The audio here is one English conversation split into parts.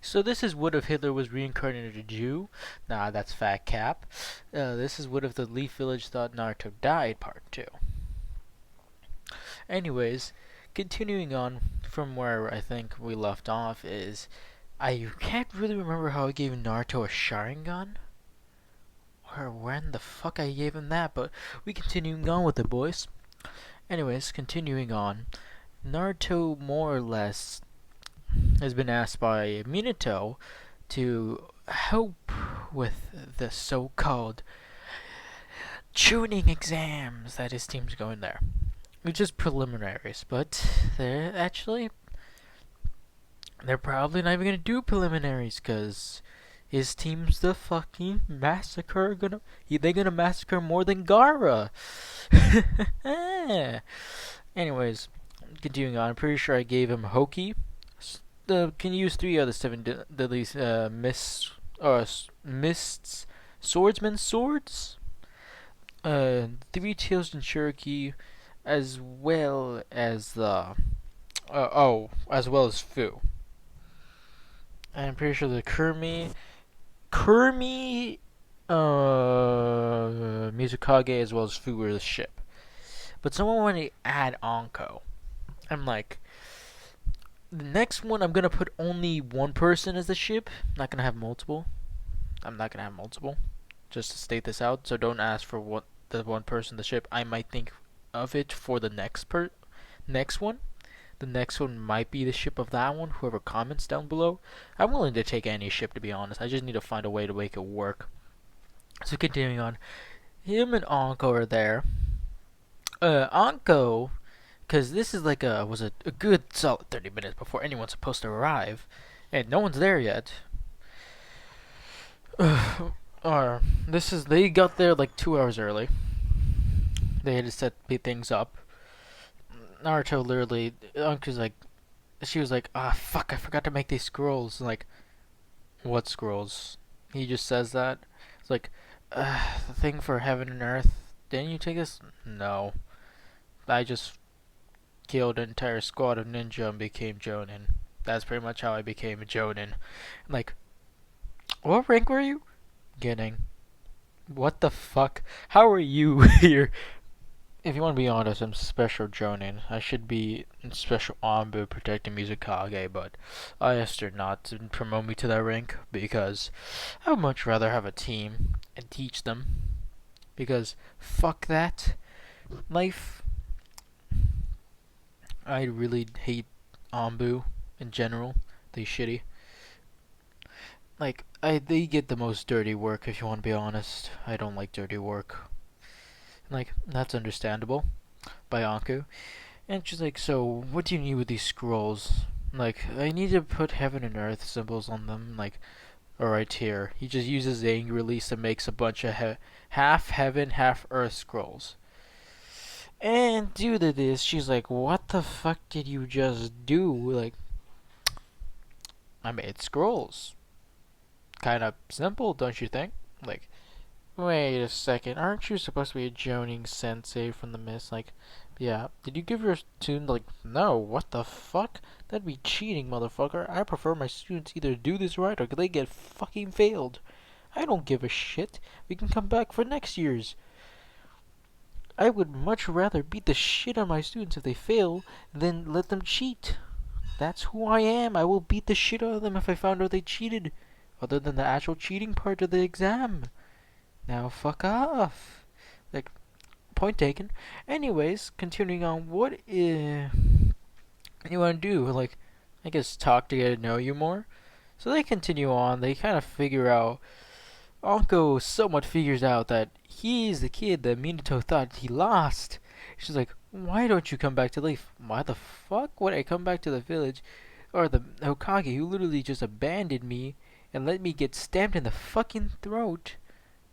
So this is what if Hitler was reincarnated a Jew? Nah, that's fat cap. This is what if the Leaf Village thought Naruto died, part 2. Anyways, continuing on from where I think we left off is, I can't really remember how I gave Naruto a Sharingan, or when the fuck I gave him that, but we continuing on with it, boys. Anyways, continuing on, Naruto more or less has been asked by Minato to help with the so-called tuning exams that his team's going there, which is preliminaries, but they're probably not even gonna do preliminaries because his team's the fucking massacre. They're gonna massacre more than Gara. Anyways, continuing on, I'm pretty sure I gave him Hoki. Can use 3 out of 7 deadly mists, swordsman swords. 3 tails and Cherokee, as well as the as well as Fu. I'm pretty sure the Kurmi, Mizukage, as well as Fu were the ship. But someone wanted to add Anko. I'm like, the next one I'm gonna put only one person as the ship. Not gonna have multiple. I'm not gonna have multiple. Just to state this out, so don't ask for what the one person the ship. I might think of it for the next one. The next one might be the ship of that one. Whoever comments down below, I'm willing to take any ship, to be honest. I just need to find a way to make it work. So continuing on, him and Anko are there. Anko, because this is like a good solid 30 minutes before anyone's supposed to arrive, and no one's there yet. Or they got there like 2 hours early. They had to set things up. Naruto literally, Anko's like, she was like, ah, fuck, I forgot to make these scrolls. Like, what scrolls? He just says that. It's like, the thing for heaven and earth. Didn't you take this? No. I just killed an entire squad of ninja and became Jonin. That's pretty much how I became a Jonin. Like, what rank were you? Getting. What the fuck? How are you here? If you want to be honest, I'm special Jonin. I should be in special Anbu protecting Mizukage, but I asked her not to promote me to that rank because I would much rather have a team and teach them. Because fuck that life. I really hate Anbu in general. They shitty. Like, they get the most dirty work, if you want to be honest. I don't like dirty work. Like, that's understandable by Anko. And she's like, so, what do you need with these scrolls? Like, I need to put heaven and earth symbols on them. Like, right here. He just uses the anger release and makes a bunch of half heaven, half earth scrolls. And due to this, she's like, what the fuck did you just do? Like, I made scrolls. Kind of simple, don't you think? Like, wait a second, aren't you supposed to be a Jonin sensei from the mist? Like, yeah. Did you give your student, like, no, what the fuck? That'd be cheating, motherfucker. I prefer my students either do this right or they get fucking failed. I don't give a shit. We can come back for next year's. I would much rather beat the shit out of my students if they fail than let them cheat. That's who I am. I will beat the shit out of them if I found out they cheated. Other than the actual cheating part of the exam. Now fuck off. Like, point taken. Anyways, continuing on, what you want to do? Like, I guess talk to get to know you more. So they continue on. They kind of figure out. Anko somewhat figures out that he's the kid that Minato thought he lost. She's like, why don't you come back to Leaf? Why the fuck would I come back to the village? Or the Hokage who literally just abandoned me and let me get stamped in the fucking throat,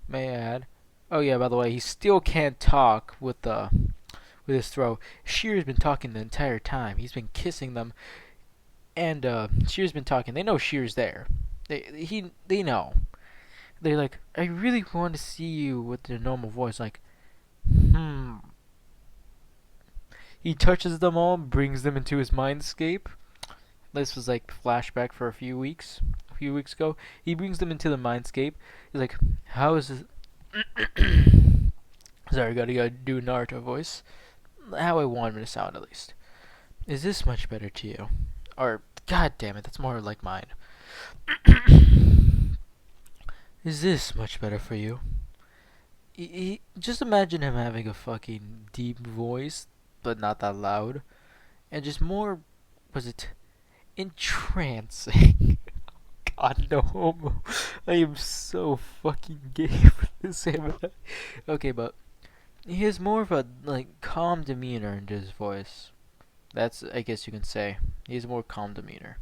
may I add. Oh yeah, by the way, he still can't talk with his throat. Shear's been talking the entire time. He's been kissing them, and Shear's been talking. They know Shear's there. They know. They're like, I really want to see you with their normal voice. Like, He touches them all, brings them into his mindscape. This was like Flashback for a few weeks. A few weeks ago, he brings them into the Mindscape. He's like, "How is this?" Sorry, gotta do Naruto voice. How I want him to sound, at least. Is this much better to you? Or, god damn it, that's more like mine. Is this much better for you? Just imagine him having a fucking deep voice, but not that loud, and just more, was it entrancing? God, no homo. I am so fucking gay for this anime. Okay, but he has more of a like calm demeanor in his voice. That's, I guess you can say, he has more calm demeanor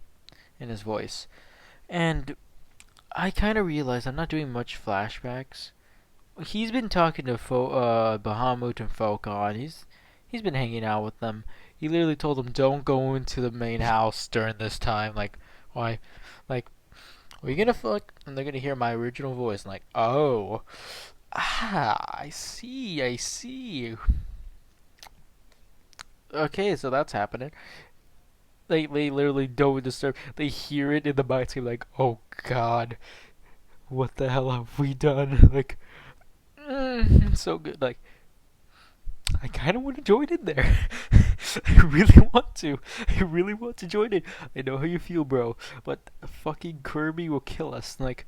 in his voice. And I kind of realized I'm not doing much flashbacks. He's been talking to Bahamut and Falcon. He's been hanging out with them. He literally told them, "Don't go into the main house during this time." Like, why? Like, are you gonna fuck? And they're gonna hear my original voice. And like, oh, I see, I see. Okay, so that's happening. They literally don't disturb. They hear it in the mindscape. Like, oh god, what the hell have we done? Like, so good. Like, I kind of want to join in there. I really want to. I really want to join in. I know how you feel, bro, but fucking Kirby will kill us. Like,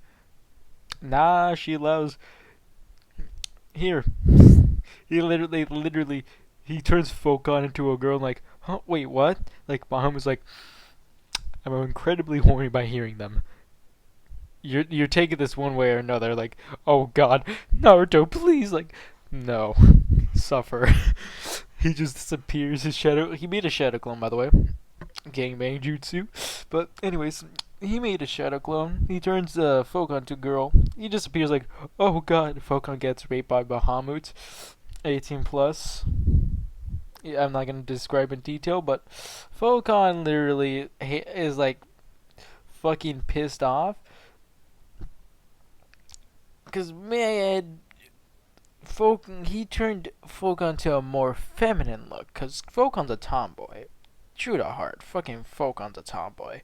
nah, she allows. Here, literally, he turns Focon into a girl. And like, huh? Wait, what? Like, Baham was like, I'm incredibly horny by hearing them. You're taking this one way or another. Like, oh god, Naruto, please, like, no, suffer. He just disappears. His shadow. He made a shadow clone, by the way. Gangbang jutsu. But anyways, he made a shadow clone. He turns Focon to girl. He disappears. Like, oh god, Focon gets raped by Bahamut. 18 plus. Yeah, I'm not gonna describe in detail, but Focon literally is like fucking pissed off because man, he turned Focon to a more feminine look because Focon's a tomboy. True to heart, fucking Focon's a tomboy.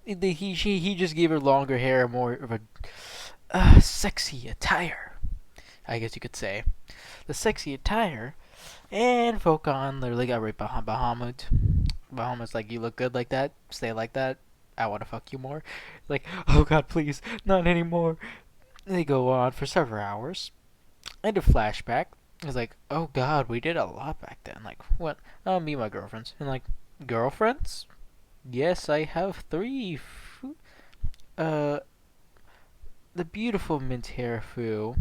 He just gave her longer hair, more of a sexy attire, I guess you could say. The sexy attire, and Focon literally got raped by Bahamut. Bahamut's like, you look good like that, stay like that, I want to fuck you more. Like, oh god, please, not anymore. They go on for several hours. And a flashback. It's like, oh god, we did a lot back then. Like, what? Oh, me and my girlfriends. And like, girlfriends? Yes, I have three. Uh, the beautiful mint hair Fu,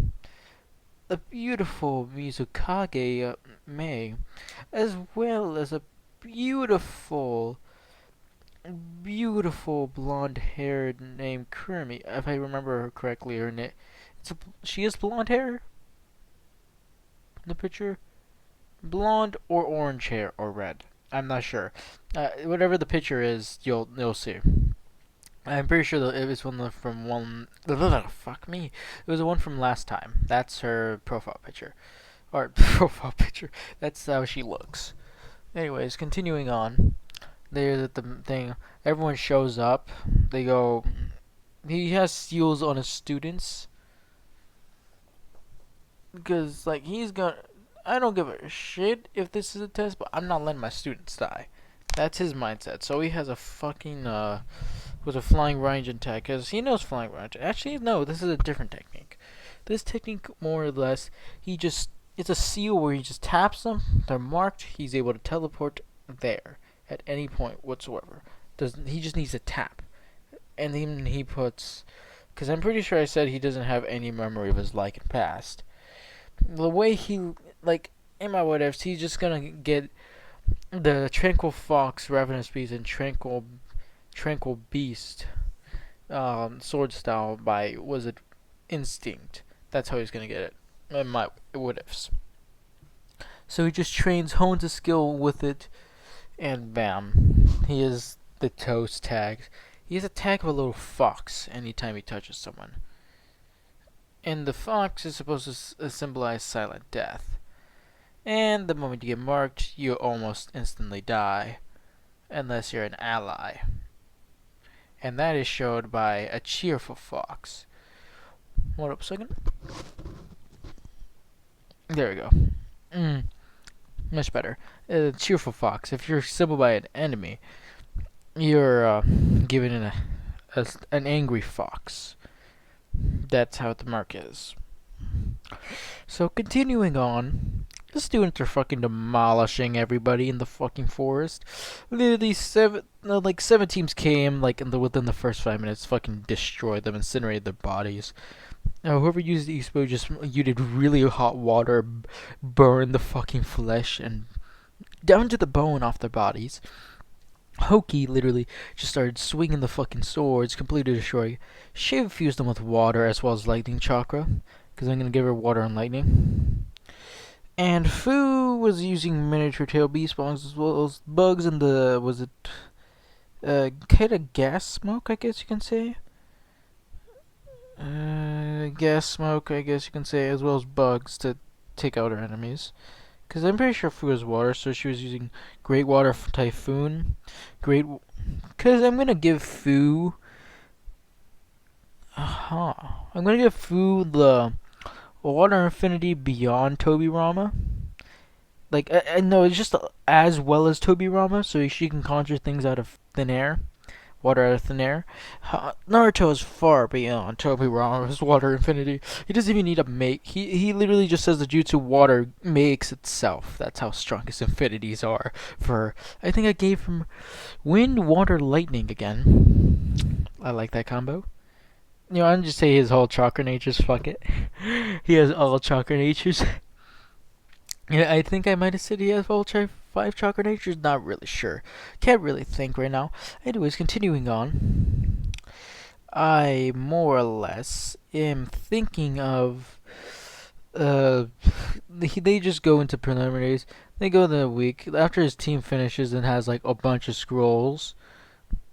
the beautiful Mizukage Mei, as well as a beautiful, beautiful blonde-haired named Kurumi. If I remember her correctly, her name. She has blonde hair in the picture. Blonde or orange hair or red. I'm not sure. Whatever the picture is, you'll see. I'm pretty sure that it was from one. Fuck me. It was the one from last time. That's her profile picture, or profile picture. That's how she looks. Anyways, continuing on. There's the thing. Everyone shows up. They go. He has seals on his students because like he's gonna. I don't give a shit if this is a test, but I'm not letting my students die. That's his mindset. So he has a fucking was a flying range attack because he knows flying range. Actually, no, this is a different technique. This technique, more or less, it's a seal where he just taps them. They're marked. He's able to teleport there at any point whatsoever. He just needs a tap, and then he puts. Because I'm pretty sure I said he doesn't have any memory of his like and past. The way he like in my what ifs, he's just gonna get the Tranquil Fox, Ravenous Beast, and Tranquil Beast sword style by was it Instinct. That's how he's gonna get it. In my what ifs. So he just trains, hones his skill with it, and bam, he is the toast tag. He has a tag of a little fox anytime he touches someone. And the fox is supposed to symbolize silent death. And the moment you get marked, you almost instantly die. Unless you're an ally. and that is showed by a cheerful fox. Hold up a second. There we go. Mm, much better. Cheerful fox. If you're symboled by an enemy, you're given an angry fox. That's how the mark is. So continuing on, the students are fucking demolishing everybody in the fucking forest. Literally seven teams came within the first 5 minutes, fucking destroyed them, incinerated their bodies. Now whoever used the expo just you did really hot water, burn the fucking flesh and down to the bone off their bodies. Hoki literally just started swinging the fucking swords, completely destroying. Shiv fused them with water as well as lightning chakra, because I'm gonna give her water and lightning. And Fu was using miniature tail beast bombs as well as bugs and kind of gas smoke, I guess you can say. Gas smoke, I guess you can say, as well as bugs to take out her enemies. Because I'm pretty sure Fu is water, so she was using Great Water Typhoon. Because I'm gonna give Fu. I'm gonna give Fu the Water Infinity beyond Tobirama. I know it's just as well as Tobirama, so she can conjure things out of thin air. Water out of thin air. Naruto is far beyond Tobirama's Water Infinity. He doesn't even need to make. He literally just says the jutsu water makes itself. That's how strong his infinities are. I think I gave him Wind, Water, Lightning again. I like that combo. I'm just say his whole chakra natures. Fuck it. He has all chakra natures. Yeah, I think I might have said he has all 5 chakra natures. Not really sure. Can't really think right now. Anyways, continuing on. I more or less am thinking of. They just go into preliminaries. They go the week after his team finishes and has a bunch of scrolls,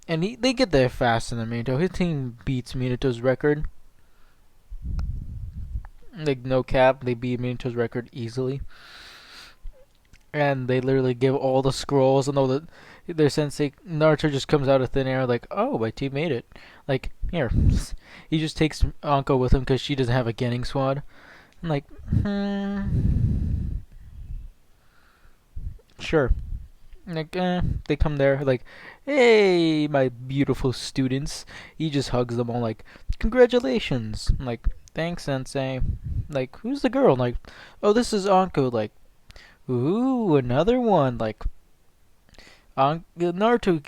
and they get there fast in the Minato. His team beats Minato's record. No cap, they beat Minato's record easily. And they literally give all the scrolls and all their sensei Naruto just comes out of thin air oh, my team made it. Here. He just takes Anko with him because she doesn't have a Genin squad. I'm sure. They come there hey, my beautiful students. He just hugs them all congratulations. Thanks, sensei. Who's the girl? Oh, this is Anko. Ooh, another one. Naruto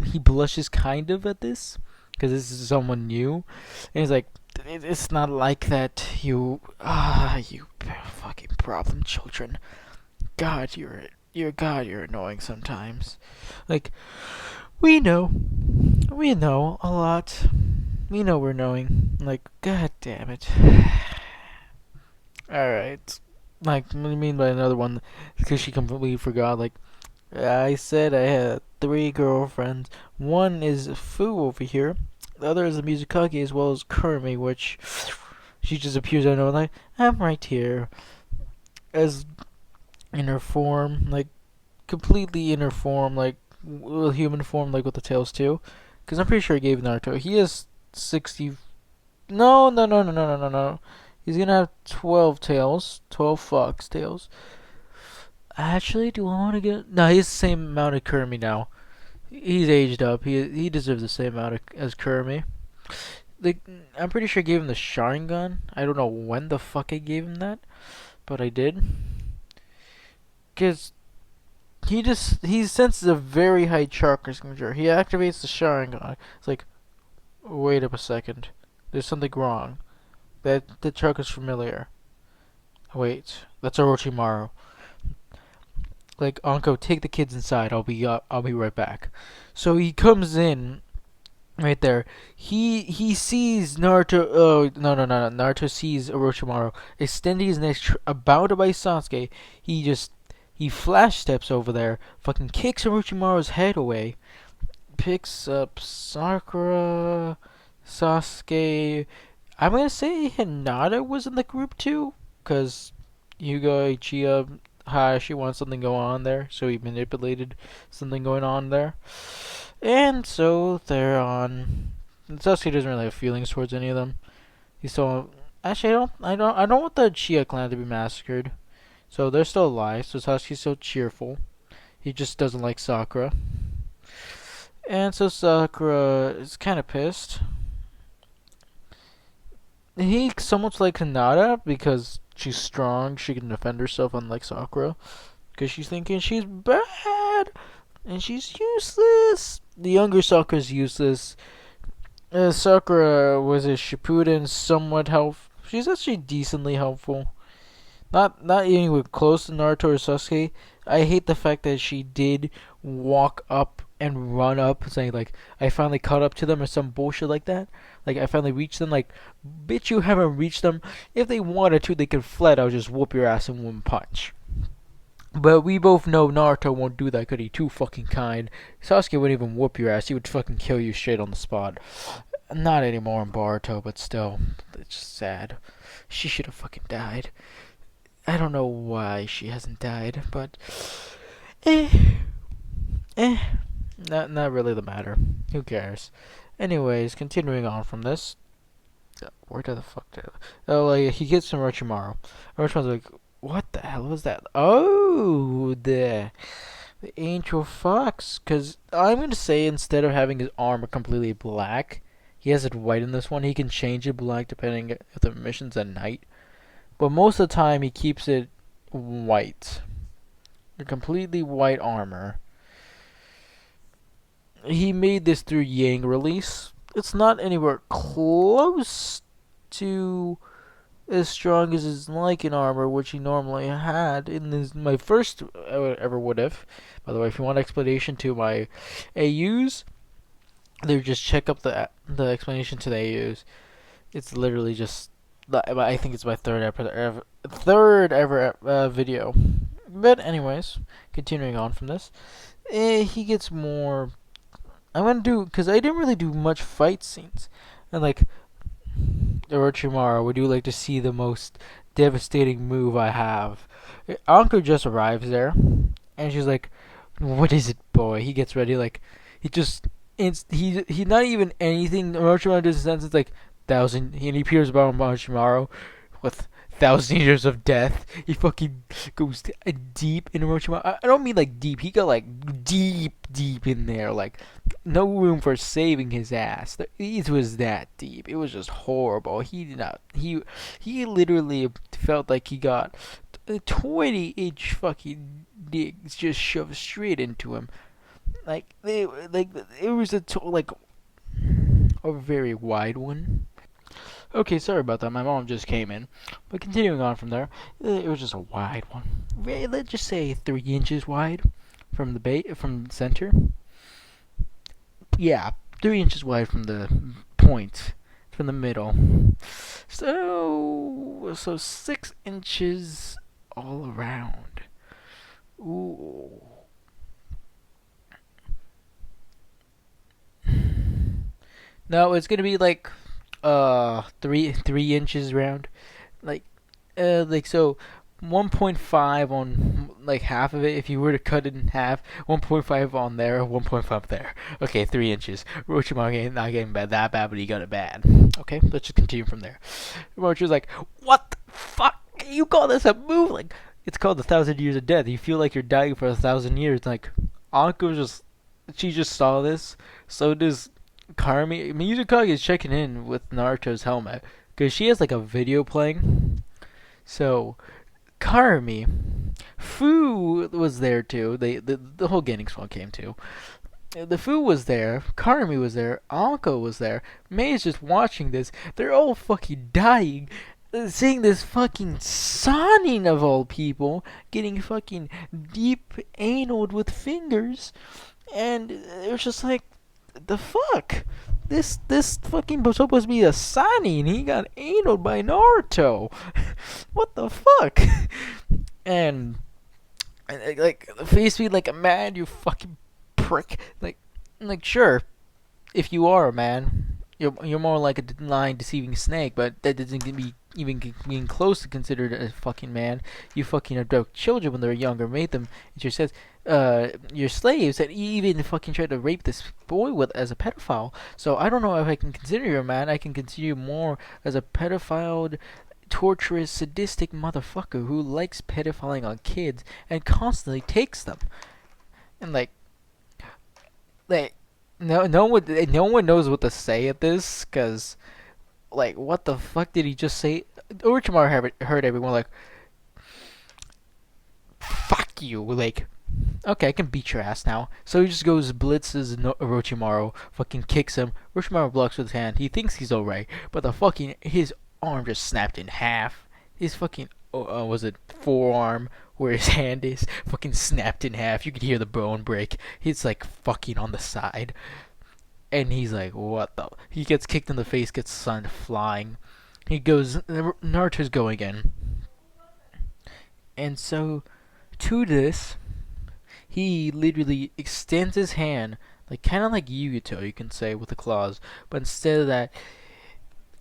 he blushes kind of at this because this is someone new, and he's it's not like that. You fucking problem children. God, you're annoying sometimes. We know a lot. We know we're annoying. God damn it. All right. What do you mean by another one? Because she completely forgot. I said I had 3 girlfriends. One is Fu over here. The other is a Mizukage as well as Kurumi, which she just appears out of nowhere. I'm right here. As in her form, completely in her form, human form, with the tails too. Because I'm pretty sure I gave Naruto. He has 60. No, no, no, no, no, no, no, no. He's gonna have 12 tails. 12 fox tails. Actually, do I want to get... No, he has the same amount of Kurumi now. He's aged up. He deserves the same amount as Kurumi. I'm pretty sure I gave him the Sharingan. I don't know when the fuck I gave him that. But I did. Because he senses a very high chakra signature. He activates the Sharingan. It's wait up a second. There's something wrong. That the chakra's familiar. Wait, that's Orochimaru. Anko, take the kids inside. I'll be right back. So he comes in right there. He sees Naruto. Oh, no. Naruto sees Orochimaru extending his neck, about to bite Sasuke. He flash steps over there, fucking kicks Orochimaru's head away, picks up Sakura, Sasuke. I'm gonna say Hinata was in the group too, cause Yuga, Ichiya, Hayashi wants something going on there, so he manipulated something going on there. And so they're on. Sasuke doesn't really have feelings towards any of them. He's still. Actually, I don't want the Chia clan to be massacred. So they're still alive. So Sasuke's still cheerful. He just doesn't like Sakura. And so Sakura is kind of pissed. He somewhat like Hinata because she's strong. She can defend herself, unlike Sakura. Because she's thinking she's bad and she's useless. The younger Sakura's useless. Sakura was a Shippuden, somewhat helpful. She's actually decently helpful. Not anywhere close to Naruto or Sasuke. I hate the fact that she did walk up and run up, saying like, "I finally caught up to them" or some bullshit like that. Like I finally reached them. Like, bitch, you haven't reached them. If they wanted to, they could fled. I'll just whoop your ass in one punch. But we both know Naruto won't do that because he's too fucking kind. Sasuke wouldn't even whoop your ass. He would fucking kill you straight on the spot. Not anymore in Boruto, but still. It's just sad. She should have fucking died. I don't know why she hasn't died, but eh, eh, not really the matter. Who cares? Anyways, continuing on from this, where the fuck did? Oh, like he gets some Orochimaru. Orochimaru's like, what the hell was that? Oh, the Angel Fox. Cause I'm gonna say instead of having his armor completely black, he has it white in this one. He can change it black depending if the mission's at night. But most of the time, he keeps it white. A completely white armor. He made this through Yang release. It's not anywhere close to as strong as his Lycan armor, which he normally had in my first ever would have. By the way, if you want explanation to my AUs, there just check up the explanation to the AUs. It's literally just I think it's my third ever video. But anyways, continuing on from this, he gets more. I'm gonna do because I didn't really do much fight scenes, and like Orochimaru, would you like to see the most devastating move I have? Anko just arrives there, and she's like, "What is it, boy?" He gets ready, like he just he's not even anything. Orochimaru does a sentence like thousand, and he appears about Orochimaru with 1,000 years of death. He fucking goes deep in Orochimaru. I don't mean like deep. He got like deep in there. Like no room for saving his ass. It was that deep. It was just horrible. He did not. He literally felt like he got a 20-inch fucking dick just shoved straight into him. Like it was like a very wide one. Okay, sorry about that. My mom just came in. But continuing on from there, it was just a wide one. Let's just say 3 inches wide from from the center. Yeah, 3 inches wide from the point, from the middle. So 6 inches all around. Ooh. No, it's gonna be like 3 inches round, like so 1.5 on like half of it. If you were to cut it in half, 1.5 on there, 1.5 there. Okay, 3 inches. Orochimaru ain't not getting that bad, but he got it bad. Okay, let's just continue from there. Orochimaru's like, what the fuck? You call this a move? Like, it's called 1,000 years of death. You feel like you're dying for 1,000 years. Like, Anko she just saw this. So does Karmi. Mizukage is checking in with Naruto's helmet because she has like a video playing. So Karmi, Fu was there too. The whole Ganning squad came too. The Fu was there. Karmi was there. Anko was there. Mei is just watching this. They're all fucking dying. Seeing this fucking Sanin of all people getting fucking deep analed with fingers, and it was just like, the fuck? This fucking was supposed to be a Sani, and he got anal by Naruto. What the fuck? And like the face be like a man, you fucking prick. Like sure, if you are a man, you're more like a lying, deceiving snake, but that doesn't even being close to considered a fucking man. You fucking abduct children when they're younger, made them into your says your slaves, and even fucking tried to rape this boy with as a pedophile. So I don't know if I can consider you a man. I can consider you more as a pedophile, torturous, sadistic motherfucker who likes pedophiling on kids and constantly takes them. And like no one knows what to say at this, cause like what the fuck did he just say? Orochimaru heard everyone like, fuck you, like, okay, I can beat your ass now. So he just goes, blitzes Orochimaru, fucking kicks him. Orochimaru blocks with his hand. He thinks he's alright, but his arm just snapped in half. His fucking, was it forearm where his hand is, fucking snapped in half. You could hear the bone break. He's like fucking on the side. And he's like, what the? He gets kicked in the face, gets sent flying. He goes, Naruto's going in. And so, to this, he literally extends his hand, like kind of like Yuto, you can say, with the claws. But instead of that,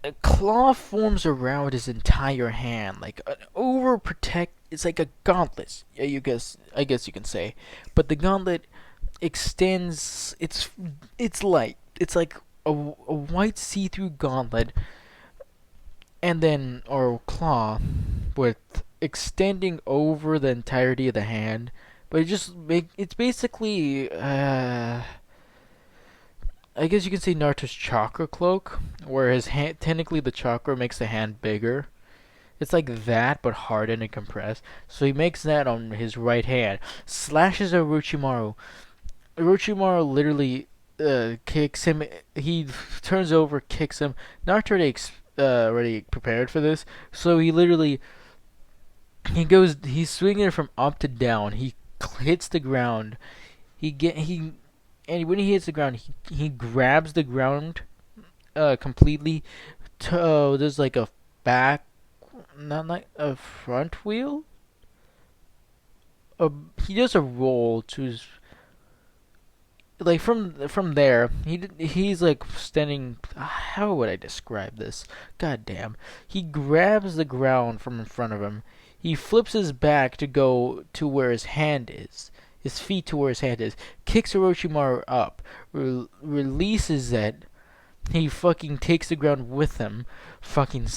a claw forms around his entire hand, like an overprotect. It's like a gauntlet. I guess you can say, but the gauntlet extends. It's light. It's like a white see-through gauntlet, and then or claw with extending over the entirety of the hand. But it's basically I guess you can say Naruto's chakra cloak, where his hand technically the chakra makes the hand bigger. It's like that, but hardened and compressed. So he makes that on his right hand, slashes Orochimaru. Orochimaru literally kicks him. He turns over, kicks him. Naruto already prepared for this, so he literally he's swinging it from up to down. He hits the ground. And when he hits the ground, he grabs the ground completely. There's like a back, not like a front wheel. He does a roll to his, like from there. He's like standing. How would I describe this? God damn. He grabs the ground from in front of him. He flips his back to go to where his hand is. His feet to where his hand is. Kicks Orochimaru up. Releases it. He fucking takes the ground with him. Fucking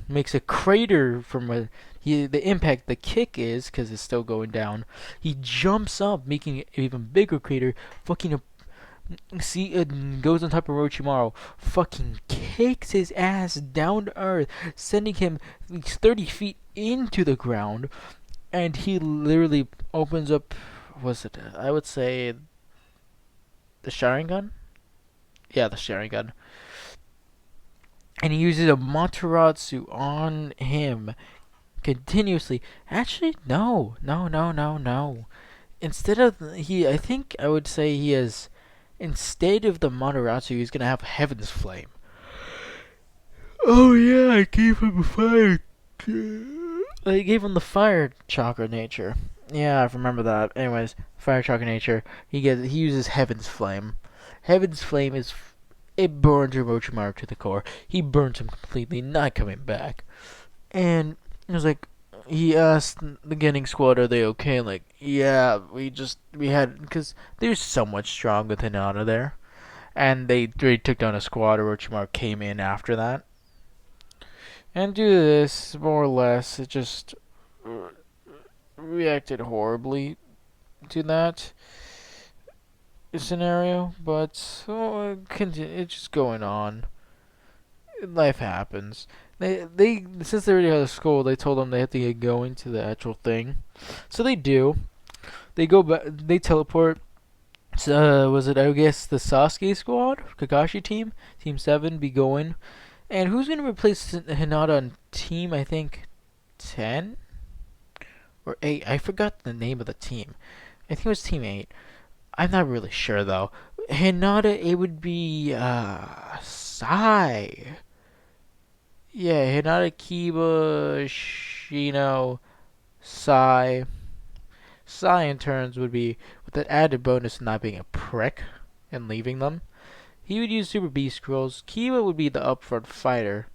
makes a crater from where the impact the kick is, because it's still going down. He jumps up, making an even bigger crater. Fucking goes on top of Orochimaru. Fucking kicks his ass down to earth, sending him at least 30 feet into the ground. And he literally opens up. Was it? I would say the Sharingan. Yeah, the Sharingan. And he uses a Materatsu on him continuously. Actually, no. Instead of I think I would say he has. Instead of the Materatsu, he's gonna have Heaven's Flame. Oh yeah, I gave him a fire. I gave him the fire chakra nature. Yeah, I remember that. Anyways, fire chakra nature. He uses Heaven's Flame. Heaven's Flame it burns Orochimaru to the core. He burns him completely, not coming back. And it was like, he asked the Getting Squad, "Are they okay?" Like, yeah, we had, because they're somewhat strong with Hinata there, and they took down a squad. Orochimaru came in after that, and due to this, more or less, it just reacted horribly to that scenario. But it's just going on. Life happens. They since they already had a school, they told them they have to get going to the actual thing. So they do. They go back. They teleport. Was it, I guess, the Sasuke squad, Kakashi Team 7, be going. And who's gonna replace Hinata on Team? I think 10 or 8. I forgot the name of the team. I think it was Team 8. I'm not really sure though. Hinata, it would be Sai. Yeah, Hinata, Kiba, Shino, Sai. Sai in turns would be, with that added bonus of not being a prick and leaving them. He would use Super Beast Scrolls. Kiba would be the upfront fighter.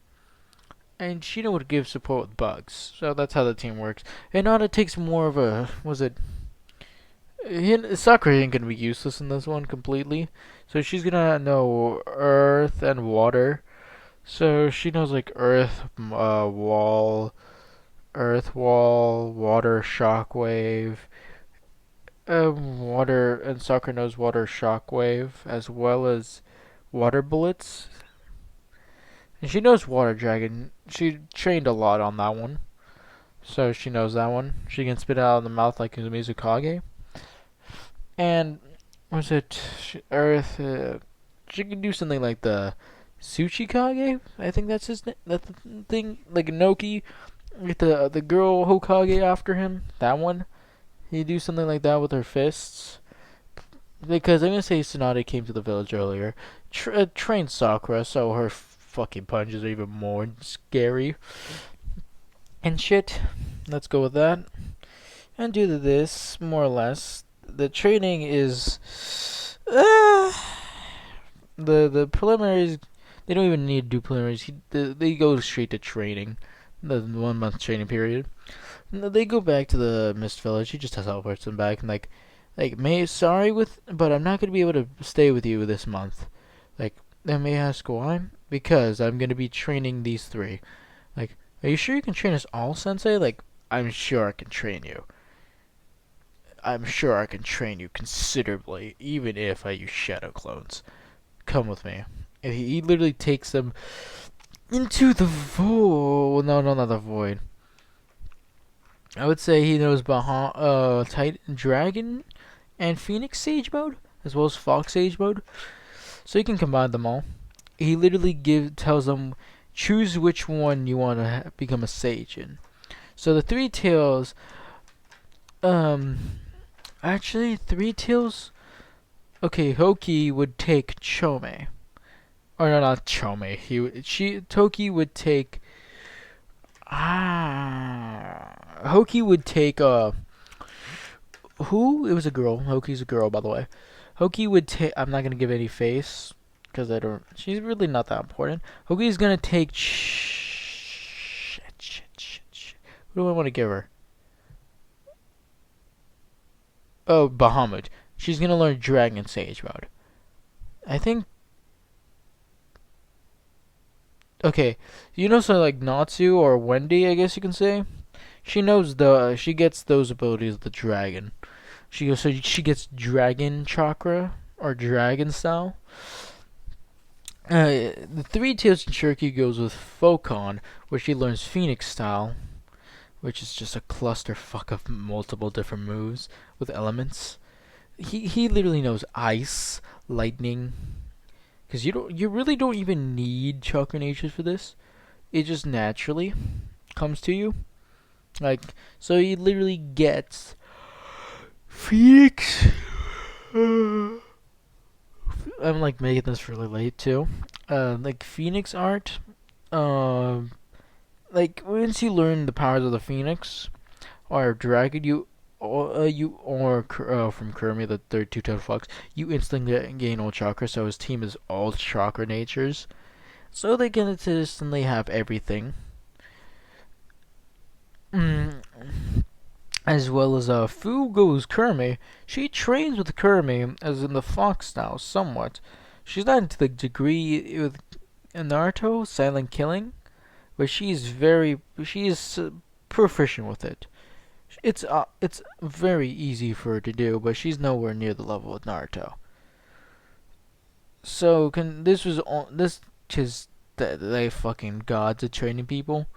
and Shino would give support with bugs. So that's how the team works. And Nana takes more of a Sakura ain't gonna be useless in this one completely. So she's gonna know earth and water. So she knows like earth wall, water shockwave, water, and Sakura knows water shockwave as well as water bullets. And she knows water dragon. She trained a lot on that one, so she knows that one. She can spit it out of the mouth like Mizukage. And was it Earth? She can do something like the Tsuchikage. I think that's his name. That's the thing. Like Inoki, with the girl Hokage after him. That one. He do something like that with her fists. Because I'm gonna say Tsunade came to the village earlier, trained Sakura, so her fucking punches are even more scary and shit. Let's go with that. And due to this, more or less, the training is the preliminaries. They don't even need to do preliminaries. They go straight to training, the 1 month training period. They go back to the Mist Village. He just teleports them back and May, sorry but I'm not gonna be able to stay with you this month. They may ask why. Because I'm gonna be training these three. Are you sure you can train us all, Sensei? I'm sure I can train you. I'm sure I can train you considerably, even if I use shadow clones. Come with me. And he literally takes them into the void. No, not the void. I would say he knows Titan Dragon and Phoenix Sage mode, as well as Fox Sage mode. So you can combine them all. He literally tells them, choose which one you want to become a sage in. So the three tails, actually three tails. Okay, Hoki would take Chome, or no, not Chome. Toki would take. Hoki would take who? It was a girl. Hoki's a girl, by the way. Hoki would take. I'm not gonna give any face because I don't. She's really not that important. Hoki's gonna take. Shit. What do I want to give her? Oh, Bahamut. She's gonna learn Dragon Sage mode. I think. Okay, so like Natsu or Wendy, I guess you can say. She gets those abilities of the dragon. She gets dragon chakra or dragon style. The three tails Jinchuriki goes with Focon, where she learns Phoenix style, which is just a clusterfuck of multiple different moves with elements. He literally knows ice, lightning, because you really don't even need chakra natures for this. It just naturally comes to you. So he literally gets Phoenix. I'm making this really late too. Phoenix art. Once you learn the powers of the Phoenix or Dragon, from Kermie, the third two-tailed fox, you instantly gain all chakra. So his team is all chakra natures, so they can instantly have everything. As well as Fugo's Kermie. She trains with Kermie as in the fox style somewhat. She's not to the degree with Naruto silent killing, but she is proficient with it. It's very easy for her to do, but she's nowhere near the level of Naruto. So this is they fucking gods at training people.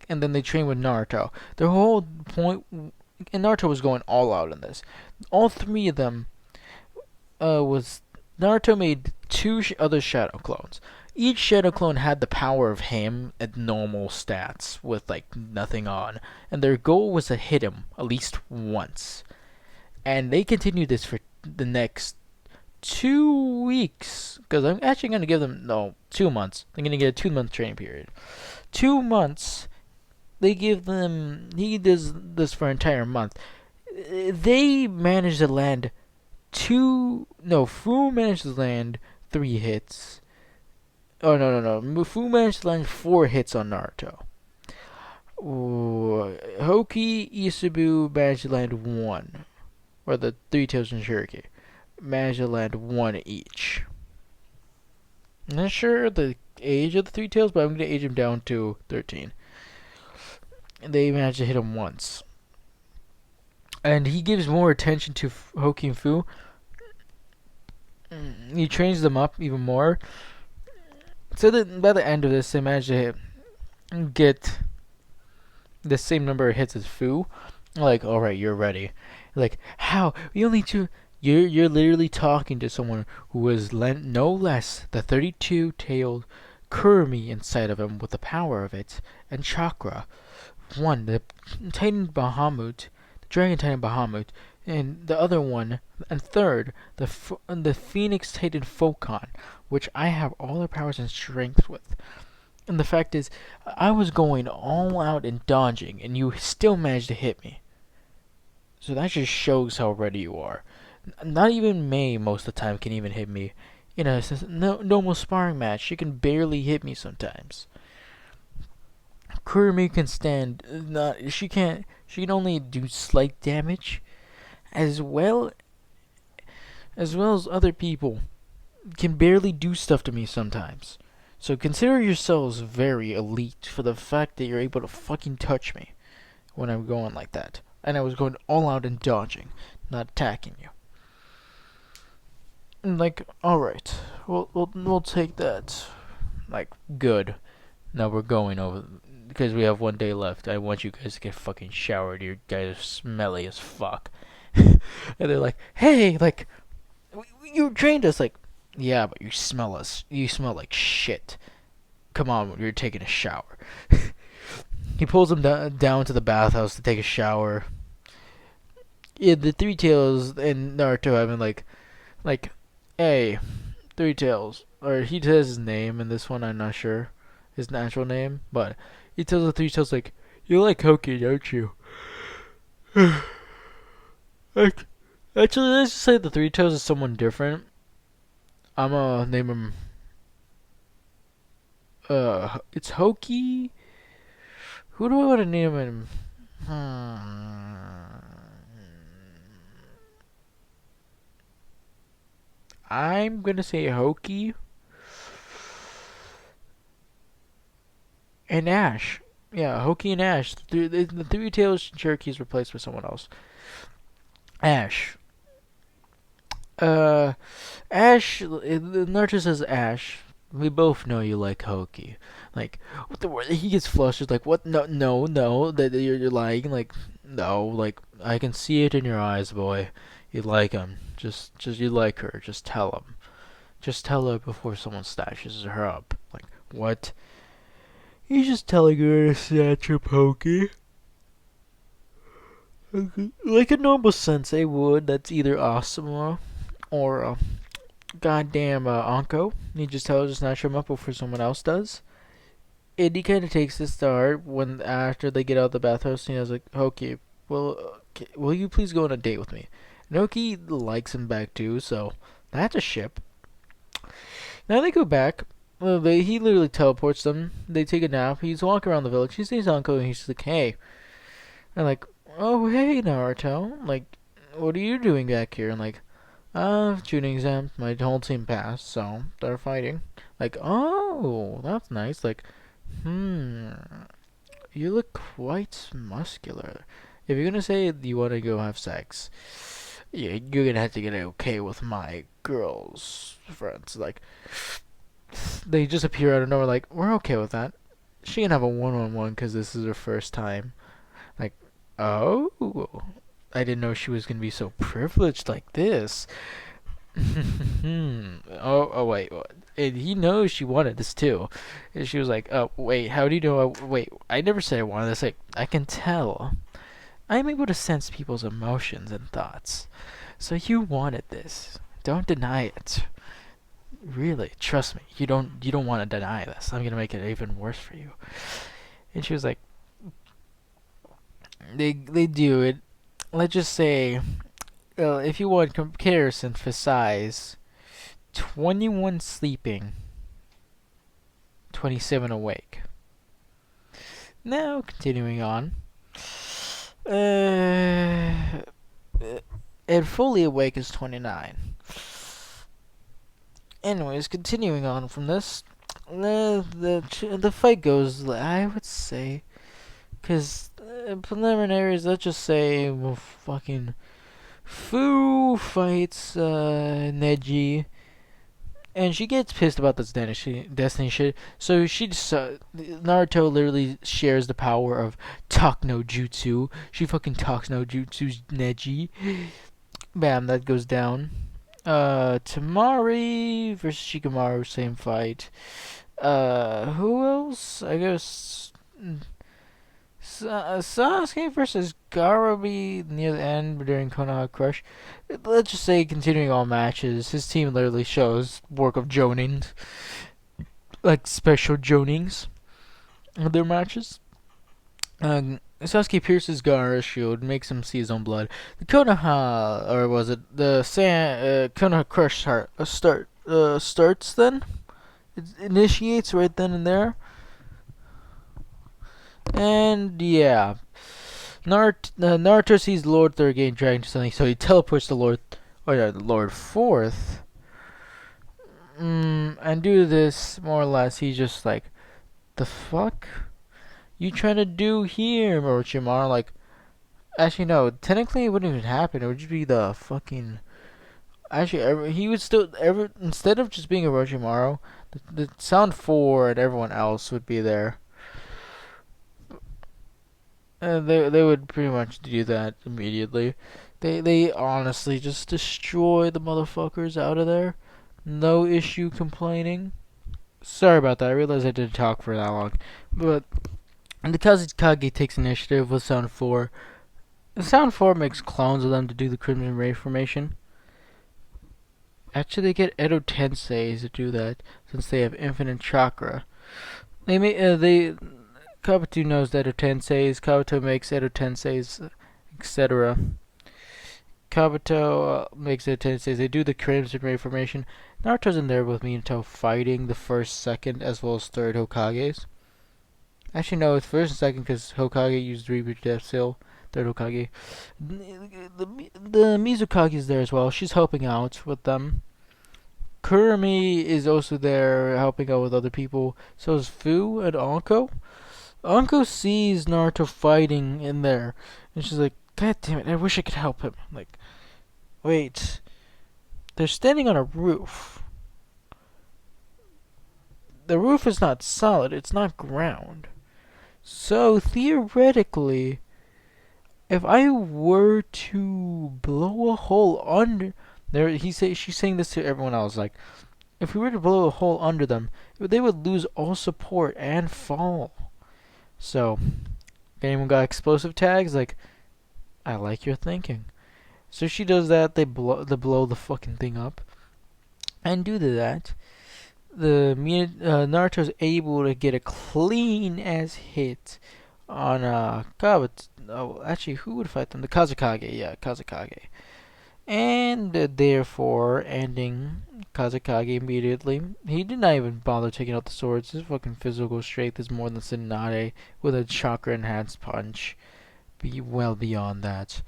And then they train with Naruto. Their whole point, and Naruto was going all out in this. All three of them was Naruto made two other shadow clones. Each shadow clone had the power of him at normal stats with nothing on, and their goal was to hit him at least once. And they continued this for the next 2 weeks, because I'm actually going to give them 2 months. They're going to get a 2-month training period. 2 months. They give them. He does this for an entire month. They managed to land Fu managed to land 3 hits. Oh no. Fu managed to land 4 hits on Naruto. Ooh, Hoki, Isabu managed to land 1. Or the Three Tails and Shiriki. Managed to land 1 each. I'm not sure the age of the Three Tails, but I'm going to age him down to 13. They managed to hit him once. And he gives more attention to Hoki and Fu. He trains them up even more. So that by the end of this, they managed to get the same number of hits as Fu. Like, all right, you're ready. Like, how? We only two. You're literally talking to someone who has no less the 32-tailed Kurumi inside of him with the power of it and chakra. One, the Titan Bahamut, the Dragon Titan Bahamut, and the other one, and third, the Phoenix Titan Focon, which I have all their powers and strength with. And the fact is, I was going all out and dodging, and you still managed to hit me. So that just shows how ready you are. Not even May most of the time can even hit me. In a normal sparring match, she can barely hit me sometimes. Kurumi can stand. Not she can't. She can only do slight damage, as well as other people can barely do stuff to me sometimes. So consider yourselves very elite for the fact that you're able to fucking touch me when I'm going like that. And I was going all out and dodging, not attacking you. And like, alright, we'll take that. Like, good. Now we're going over because we have 1 day left. I want you guys to get fucking showered. You guys are smelly as fuck. And they're like, hey, like, you trained us. Like, yeah, but you smell us. You smell like shit. Come on, you're taking a shower. He pulls him down to the bathhouse to take a shower. Yeah, the Three Tails and Naruto having like, hey, Three Tails, or he says his name in this one. I'm not sure his natural name, but he tells the Three Tails like, you like Hoki, don't you? Like, actually, let's just say the Three Tails is someone different. I'm gonna name him. It's Hoki. Who do I want to name him? I'm gonna say Hoki and Ash. Yeah, Hoki and Ash. The Three Tails Cherokee is replaced with someone else. Ash. Uh, Ash. Naruto says Ash. We both know you like Hoki. Like, what the word? He gets flustered. Like, what? No. That you're lying. Like, no. Like, I can see it in your eyes, boy. You like him. Just you like her. Just tell him. Just tell her before someone snatches her up. Like, what? He's just telling her to snatch up Hoki. Like a normal sensei would. That's either Asuma or goddamn Anko. He just tells her to snatch him up before someone else does. And he kind of takes this to heart when after they get out of the bathhouse. And he's like, Hoki, will you please go on a date with me? And Hoki likes him back too, so that's a ship. Now they go back. Well, he literally teleports them. They take a nap. He's walking around the village. He sees Anko and he's like, hey. And like, oh, hey, Naruto. Like, what are you doing back here? And like, tuning exam. My whole team passed, so they're fighting. Like, oh, that's nice. Like, you look quite muscular. If you're gonna say you want to go have sex, yeah, you're gonna have to get okay with my girls' friends. Like, they just appear out of nowhere. Like, we're okay with that. She can have a one-on-one because this is her first time. Like, oh, I didn't know she was gonna be so privileged like this. Oh wait, and he knows she wanted this too. And she was like, oh wait, how do you know? Wait, I never said I wanted this. Like, I can tell. I'm able to sense people's emotions and thoughts. So you wanted this. Don't deny it. Really, trust me. You don't want to deny this. I'm gonna make it even worse for you. And she was like, they do it. Let's just say, if you want comparison for size, 21 sleeping 27 awake. Now, continuing on. Uh, and fully awake is 29. Anyways, continuing on from this, the fight goes, I would say, because preliminaries, let's just say, well, fucking Fu fights Neji, and she gets pissed about this Destiny shit. So she just, Naruto literally shares the power of talk no jutsu. She fucking talks no jutsu Neji. Bam, that goes down. Tamari versus Shikamaru, same fight. Who else? I guess Sasuke versus Garubi near the end during Konoha Crush. Let's just say, continuing all matches, his team literally shows work of jonings, like special jonings in their matches. Sasuke pierces Gaara's shield, makes him see his own blood. The Konoha, or was it the Konoha Crush starts then? It initiates right then and there. And yeah, Naruto sees Lord Third getting dragged into something, so he teleports to Lord Fourth. And due to this, more or less, he's just like, the fuck? You trying to do here, Orochimaru? Like, actually, no. Technically, it wouldn't even happen. It would just be the fucking. Actually, he would still instead of just being Orochimaru, the Sound Four and everyone else would be there. They would pretty much do that immediately. They honestly just destroy the motherfuckers out of there. No issue complaining. Sorry about that. I realized I didn't talk for that long, but the Kazekage takes initiative with Sound 4. The Sound 4 makes clones of them to do the Crimson Ray formation. Actually, they get Edo Tenseis to do that, since they have infinite chakra. Kabuto knows Edo Tenseis, Kabuto makes Edo Tenseis, etc. Kabuto makes Edo Tenseis, they do the Crimson Ray formation. Naruto's in there with me until fighting the first, second, as well as third Hokages. Actually, no, it's first and second because Hokage used Reboot Death Seal. Third Hokage. The Mizukage is there as well. She's helping out with them. Kurumi is also there helping out with other people. So is Fu and Anko. Anko sees Naruto fighting in there. And she's like, God damn it, I wish I could help him. I'm like, wait. They're standing on a roof. The roof is not solid. It's not ground. So, theoretically, if I were to blow a hole under there, she's saying this to everyone else. Like, if we were to blow a hole under them, they would lose all support and fall. So, if anyone got explosive tags, like, I like your thinking. So she does that. They blow the fucking thing up, and due to that, Naruto's able to get a clean as hit on Kabuto. Oh, actually, who would fight them? The Kazekage, yeah, Kazekage. And therefore, ending Kazekage immediately. He did not even bother taking out the swords. His fucking physical strength is more than Tsunade with a chakra enhanced punch. Be well beyond that.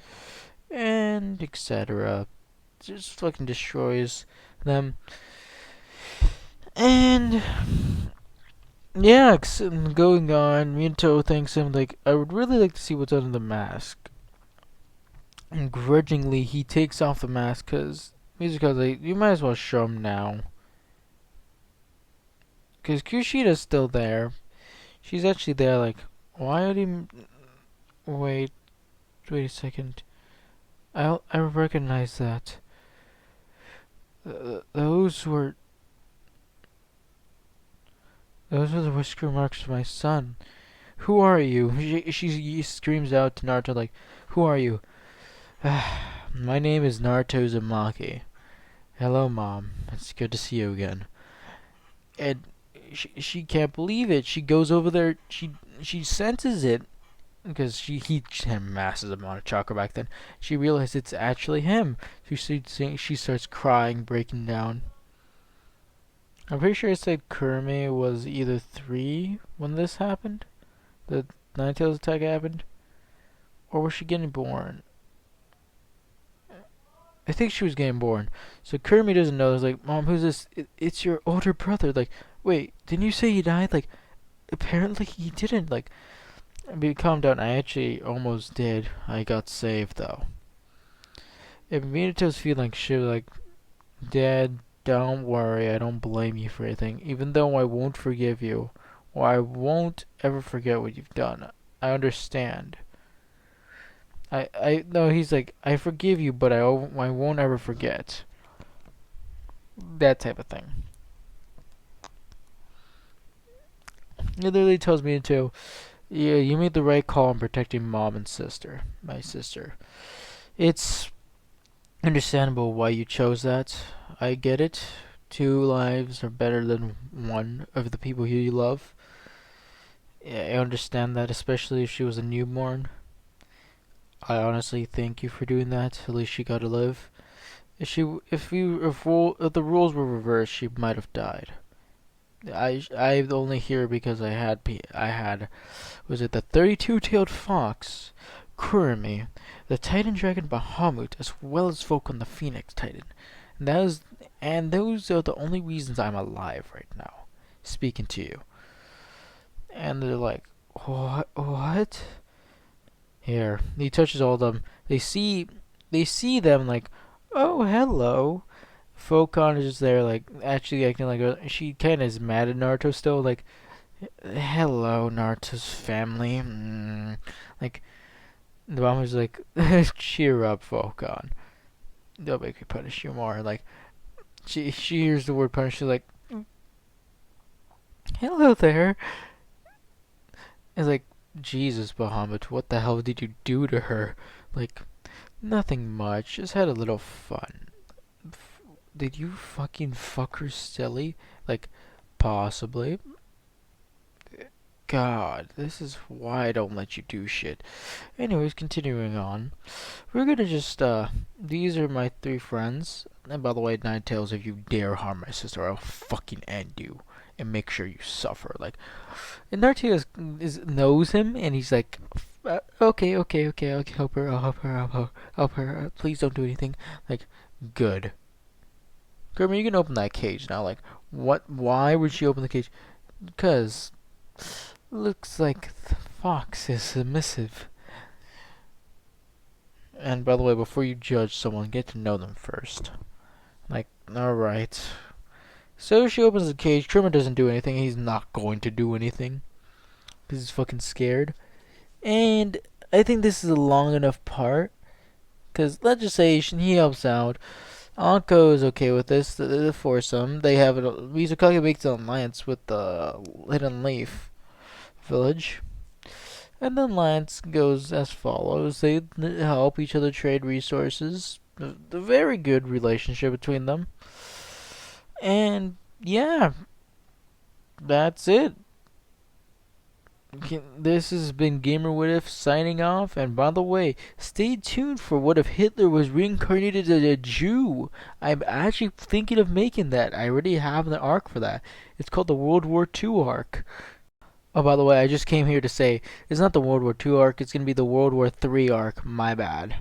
And etc. Just fucking destroys them. And yeah, going on, Minato thanks him like, I would really like to see what's under the mask. And grudgingly, he takes off the mask because Mizuka's like, you might as well show him now. Because Kushida's still there. She's actually there like, why would he... Wait a second. I recognize that. Those were the whisker marks of my son. Who are you? She screams out to Naruto like, who are you? My name is Naruto Uzumaki. Hello, Mom. It's good to see you again. And she can't believe it. She goes over there. She senses it because he had a massive amount of chakra back then. She realizes it's actually him. She starts crying, breaking down. I'm pretty sure I said Kurumi was either 3 when this happened. The Ninetales attack happened. Or was she getting born? I think she was getting born. So Kurumi doesn't know. It's like, Mom, who's this? It's your older brother. Like, wait, didn't you say he died? Like, apparently he didn't. Like, I mean, calm down. I actually almost did. I got saved, though. If Minato's feeling like shit, like, Dad, don't worry. I don't blame you for anything. Even though I won't forgive you, or I won't ever forget what you've done. I understand. No, he's like, I forgive you, but I won't ever forget. That type of thing. He literally tells me to, yeah, you made the right call in protecting mom and sister, my sister. It's understandable why you chose that. I get it. 2 lives are better than one of the people you love. Yeah, I understand that, especially if she was a newborn. I honestly thank you for doing that. At least she got to live. If the rules were reversed, she might have died. I only hear because I had was it the 32-tailed fox, Kurumi, the Titan Dragon Bahamut, as well as Vulcan the Phoenix Titan. And those are the only reasons I'm alive right now, speaking to you. And they're like, what? Here, he touches all of them. They see them like, oh hello. Focon is just there, like actually acting like she kind of is mad at Naruto still, like, hello, Naruto's family. Like, the mom was like, cheer up, Focon. Don't make me punish you more. Like, she hears the word punish, she's like, hello there. It's like, Jesus, Bahamut, what the hell did you do to her? Like, nothing much, just had a little fun. Did you fucking fuck her silly? Like, possibly. God, this is why I don't let you do shit. Anyways, continuing on. We're gonna just, these are my 3 friends. And by the way, Ninetales, if you dare harm my sister, I'll fucking end you. And make sure you suffer. Like, and Ninetales knows him, and he's like, okay, I'll help her, help her. Please don't do anything. Like, good. Kermit, you can open that cage now. Like, what? Why would she open the cage? Because looks like the fox is submissive. And by the way, before you judge someone, get to know them first. Like, alright. So she opens the cage. Trimmer doesn't do anything. He's not going to do anything. Because he's fucking scared. And I think this is a long enough part. Because let's just say he helps out. Anko is okay with this. The foursome. They have it. Mizukage makes an alliance with the Hidden Leaf village. And the alliance goes as follows. They help each other trade resources. A very good relationship between them. And yeah, that's it. This has been Gamer What If signing off. And by the way, stay tuned for what if Hitler was reincarnated as a Jew. I'm actually thinking of making that. I already have an arc for that. It's called the World War II arc. Oh, by the way, I just came here to say it's not the World War II arc. It's gonna be the World War III arc. My bad.